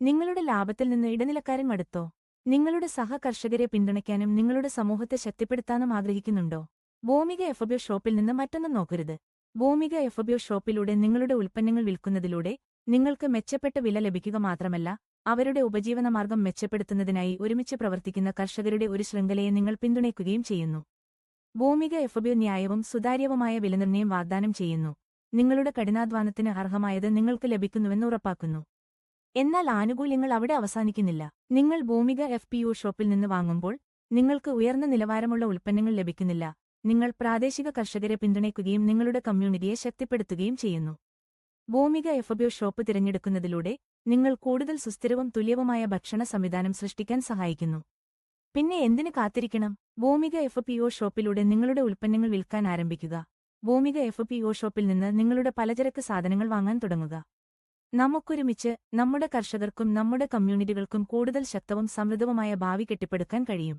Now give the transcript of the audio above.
നിങ്ങളുടെ ലാഭത്തിൽ നിന്ന് ഇടനിലക്കാരൻ മടുത്തോ? നിങ്ങളുടെ സഹകർഷകരെ പിന്തുണയ്ക്കാനും നിങ്ങളുടെ സമൂഹത്തെ ശക്തിപ്പെടുത്താനും ആഗ്രഹിക്കുന്നുണ്ടോ? ഭൂമിക എഫ്ബിഒ ഷോപ്പിൽ നിന്ന് മറ്റൊന്നും നോക്കരുത്. ഭൂമിക എഫ്ബിഒ ഷോപ്പിലൂടെ നിങ്ങളുടെ ഉൽപ്പന്നങ്ങൾ വിൽക്കുന്നതിലൂടെ നിങ്ങൾക്ക് മെച്ചപ്പെട്ട വില ലഭിക്കുക മാത്രമല്ല, അവരുടെ ഉപജീവനമാർഗം മെച്ചപ്പെടുത്തുന്നതിനായി ഒരുമിച്ച് പ്രവർത്തിക്കുന്ന കർഷകരുടെ ഒരു ശൃംഖലയെ നിങ്ങൾ പിന്തുണയ്ക്കുകയും ചെയ്യുന്നു. ഭൂമിക എഫ്ബിഒ ന്യായവും സുതാര്യവുമായ വിലനിർണ്ണയം വാഗ്ദാനം ചെയ്യുന്നു. നിങ്ങളുടെ കഠിനാധ്വാനത്തിന് അർഹമായത് നിങ്ങൾക്ക് ലഭിക്കുന്നുവെന്ന് ഉറപ്പാക്കുന്നു. എന്നാൽ ആനുകൂല്യങ്ങൾ അവിടെ അവസാനിക്കുന്നില്ല. നിങ്ങൾ ഭൂമിക എഫ്പിഒ ഷോപ്പിൽ നിന്ന് വാങ്ങുമ്പോൾ നിങ്ങൾക്ക് ഉയർന്ന നിലവാരമുള്ള ഉൽപ്പന്നങ്ങൾ ലഭിക്കുന്നില്ല. നിങ്ങൾ പ്രാദേശിക കർഷകരെ പിന്തുണയ്ക്കുകയും നിങ്ങളുടെ കമ്മ്യൂണിറ്റിയെ ശക്തിപ്പെടുത്തുകയും ചെയ്യുന്നു. ഭൂമിക എഫ്ബിഒ ഷോപ്പ് തിരഞ്ഞെടുക്കുന്നതിലൂടെ നിങ്ങൾ കൂടുതൽ സുസ്ഥിരവും തുല്യവുമായ ഭക്ഷണ സംവിധാനം സൃഷ്ടിക്കാൻ സഹായിക്കുന്നു. പിന്നെ എന്തിന് കാത്തിരിക്കണം? ഭൂമിക എഫ്പിഒ ഷോപ്പിലൂടെ നിങ്ങളുടെ ഉൽപ്പന്നങ്ങൾ വിൽക്കാൻ ആരംഭിക്കുക. ഭൂമിക എഫ്പിഒ ഷോപ്പിൽ നിന്ന് നിങ്ങളുടെ പലചരക്ക് സാധനങ്ങൾ വാങ്ങാൻ തുടങ്ങുക. നമുക്കൊരുമിച്ച് നമ്മുടെ കർഷകർക്കും നമ്മുടെ കമ്മ്യൂണിറ്റികൾക്കും കൂടുതൽ ശക്തവും സമൃദ്ധവുമായ ഭാവി കെട്ടിപ്പടുക്കാൻ കഴിയും.